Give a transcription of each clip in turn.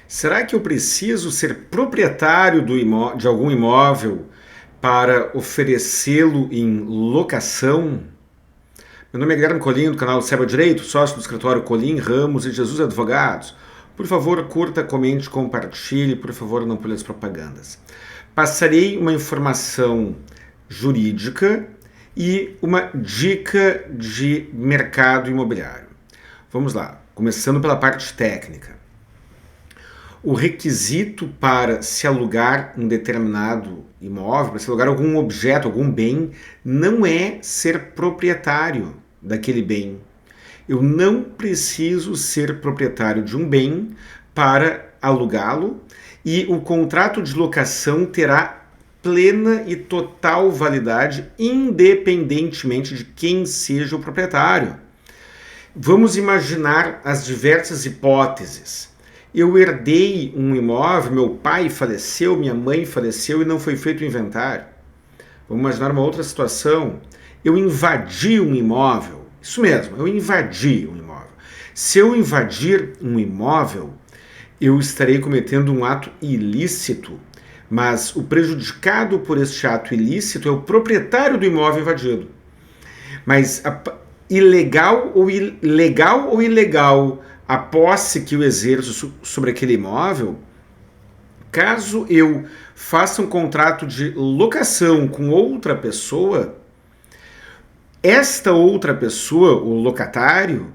Será que eu preciso ser proprietário de algum imóvel para oferecê-lo em locação? Meu nome é Guilherme Colim, do canal Saiba Direito, sócio do escritório Colim, Ramos e Jesus Advogados. Por favor, curta, comente, compartilhe, por favor, não pule as propagandas. Passarei uma informação jurídica e uma dica de mercado imobiliário. Vamos lá, começando pela parte técnica. O requisito para se alugar um determinado imóvel, para se alugar algum objeto, algum bem, não é ser proprietário daquele bem. Eu não preciso ser proprietário de um bem para alugá-lo e o contrato de locação terá plena e total validade, independentemente de quem seja o proprietário. Vamos imaginar as diversas hipóteses. Eu herdei um imóvel, meu pai faleceu, minha mãe faleceu e não foi feito o inventário. Vamos imaginar uma outra situação. Eu invadi um imóvel. Isso mesmo, eu invadi um imóvel. Se eu invadir um imóvel, eu estarei cometendo um ato ilícito, mas o prejudicado por este ato ilícito é o proprietário do imóvel invadido. Mas legal ou ilegal a posse que eu exerço sobre aquele imóvel, caso eu faça um contrato de locação com outra pessoa, esta outra pessoa, o locatário,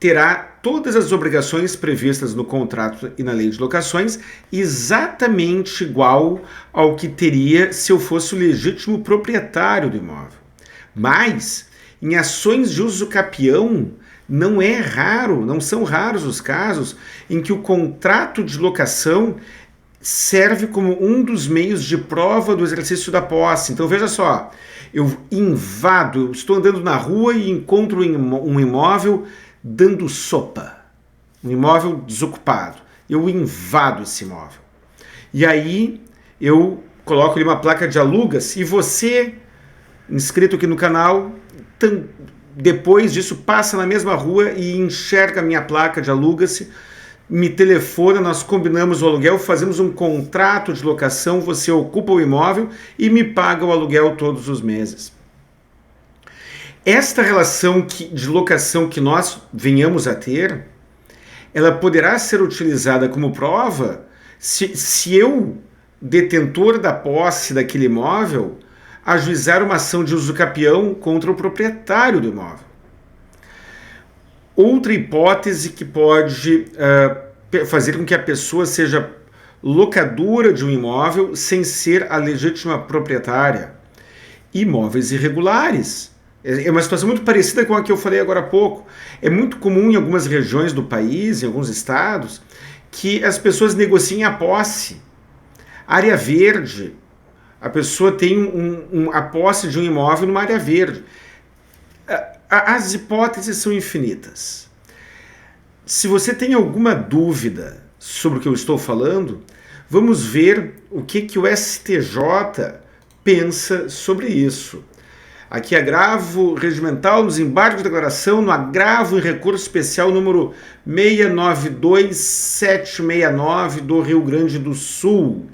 terá todas as obrigações previstas no contrato e na lei de locações exatamente igual ao que teria se eu fosse o legítimo proprietário do imóvel. Mas, em ações de uso capião, não são raros os casos em que o contrato de locação serve como um dos meios de prova do exercício da posse. Então veja só, eu estou andando na rua e encontro um imóvel dando sopa, um imóvel desocupado. Eu invado esse imóvel. E aí eu coloco ali uma placa de aluga-se e você, inscrito aqui no canal, depois disso passa na mesma rua e enxerga a minha placa de aluga-se, me telefona, nós combinamos o aluguel, fazemos um contrato de locação, você ocupa o imóvel e me paga o aluguel todos os meses. Esta relação de locação que nós venhamos a ter, ela poderá ser utilizada como prova se eu, detentor da posse daquele imóvel, ajuizar uma ação de uso capião contra o proprietário do imóvel. Outra hipótese que pode fazer com que a pessoa seja locadora de um imóvel sem ser a legítima proprietária. Imóveis irregulares. É uma situação muito parecida com a que eu falei agora há pouco. É muito comum em algumas regiões do país, em alguns estados, que as pessoas negociem a posse. Área verde. A pessoa tem a posse de um imóvel numa área verde. As hipóteses são infinitas. Se você tem alguma dúvida sobre o que eu estou falando, vamos ver o que o STJ pensa sobre isso. Aqui, agravo regimental nos embargos de declaração no agravo em recurso especial número 692769 do Rio Grande do Sul.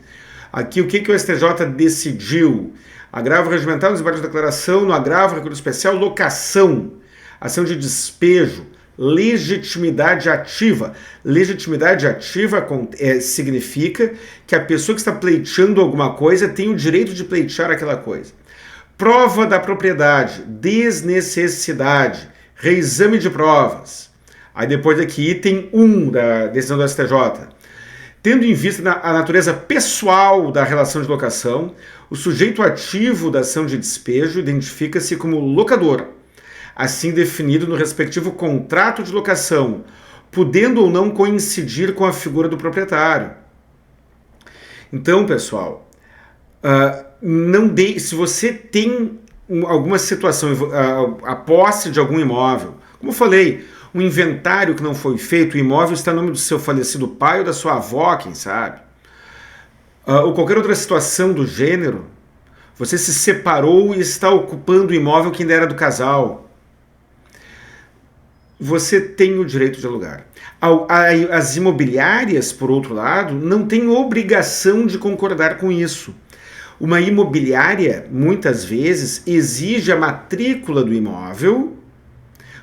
Aqui, o que o STJ decidiu? Agravo regimental nos embargos de declaração no agravo recurso especial locação, ação de despejo, legitimidade ativa. Legitimidade ativa significa que a pessoa que está pleiteando alguma coisa tem o direito de pleitear aquela coisa. Prova da propriedade, desnecessidade, reexame de provas. Aí depois aqui, item 1 da decisão do STJ. Tendo em vista a natureza pessoal da relação de locação, o sujeito ativo da ação de despejo identifica-se como locador, assim definido no respectivo contrato de locação, podendo ou não coincidir com a figura do proprietário. Então, pessoal, se você tem alguma situação, a posse de algum imóvel, como eu falei, um inventário que não foi feito, o imóvel está no nome do seu falecido pai ou da sua avó, quem sabe, ou qualquer outra situação do gênero, você se separou e está ocupando o imóvel que ainda era do casal. você tem o direito de alugar. As imobiliárias, por outro lado, não têm obrigação de concordar com isso. Uma imobiliária, muitas vezes, exige a matrícula do imóvel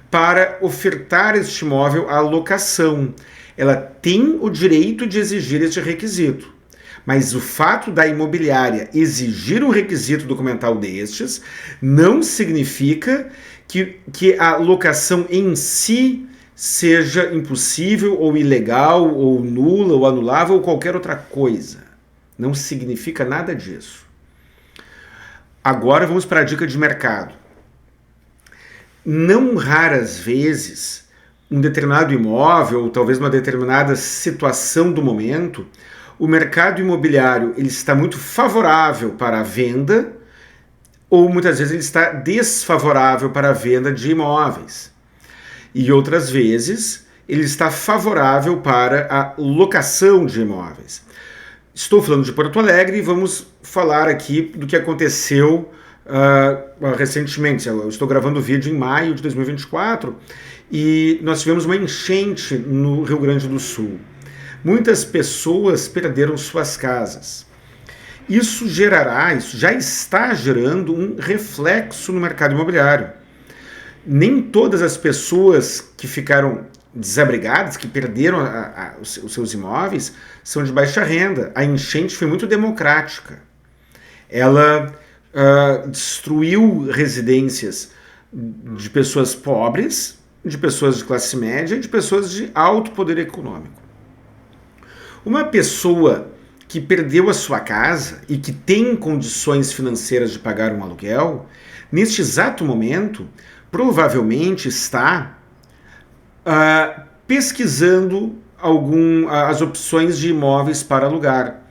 para ofertar este imóvel à locação. Ela tem o direito de exigir este requisito. Mas o fato da imobiliária exigir um requisito documental destes não significa que a locação em si seja impossível ou ilegal ou nula ou anulável ou qualquer outra coisa. Não significa nada disso. Agora vamos para a dica de mercado. Não raras vezes, um determinado imóvel, ou talvez uma determinada situação do momento, o mercado imobiliário ele está muito favorável para a venda, ou muitas vezes ele está desfavorável para a venda de imóveis. E outras vezes ele está favorável para a locação de imóveis. Estou falando de Porto Alegre e vamos falar aqui do que aconteceu recentemente. Eu estou gravando o vídeo em maio de 2024 e nós tivemos uma enchente no Rio Grande do Sul. Muitas pessoas perderam suas casas. Isso já está gerando um reflexo no mercado imobiliário. Nem todas as pessoas que ficaram desabrigadas, que perderam os seus imóveis, são de baixa renda. A enchente foi muito democrática. Ela destruiu residências de pessoas pobres, de pessoas de classe média e de pessoas de alto poder econômico. Uma pessoa que perdeu a sua casa e que tem condições financeiras de pagar um aluguel, neste exato momento, provavelmente está pesquisando as opções de imóveis para alugar.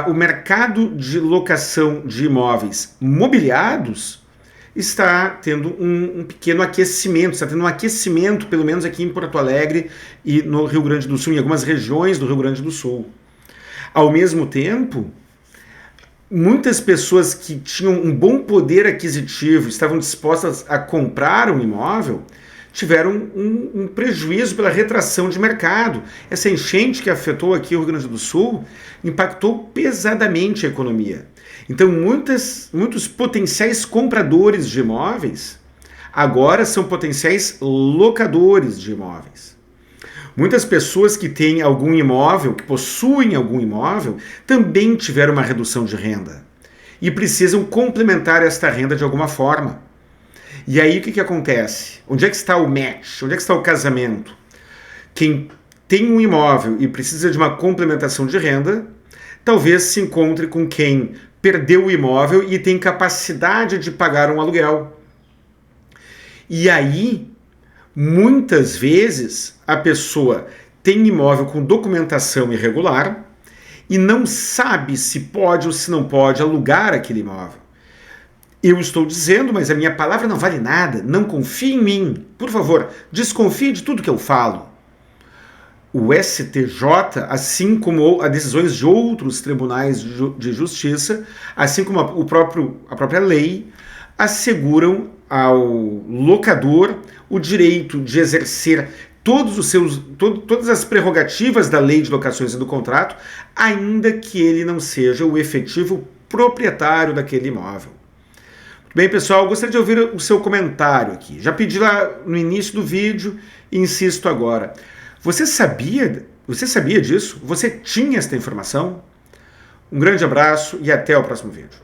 O mercado de locação de imóveis mobiliados está tendo um pequeno aquecimento, está tendo um aquecimento, pelo menos aqui em Porto Alegre e no Rio Grande do Sul, em algumas regiões do Rio Grande do Sul. Ao mesmo tempo, muitas pessoas que tinham um bom poder aquisitivo, estavam dispostas a comprar um imóvel, tiveram um prejuízo pela retração de mercado. Essa enchente que afetou aqui o Rio Grande do Sul impactou pesadamente a economia. Então, muitos potenciais compradores de imóveis agora são potenciais locadores de imóveis. Muitas pessoas que têm algum imóvel, que possuem algum imóvel, também tiveram uma redução de renda e precisam complementar esta renda de alguma forma. E aí o que acontece? Onde é que está o match? Onde é que está o casamento? Quem tem um imóvel e precisa de uma complementação de renda, talvez se encontre com quem perdeu o imóvel e tem capacidade de pagar um aluguel. E aí, muitas vezes, a pessoa tem imóvel com documentação irregular e não sabe se pode ou se não pode alugar aquele imóvel. Eu estou dizendo, mas a minha palavra não vale nada. Não confie em mim. Por favor, desconfie de tudo que eu falo. O STJ, assim como as decisões de outros tribunais de justiça, assim como a própria lei, asseguram ao locador o direito de exercer todas as prerrogativas da lei de locações e do contrato, ainda que ele não seja o efetivo proprietário daquele imóvel. Bem, pessoal, gostaria de ouvir o seu comentário aqui. Já pedi lá no início do vídeo e insisto agora. Você sabia disso? Você tinha esta informação? Um grande abraço e até o próximo vídeo.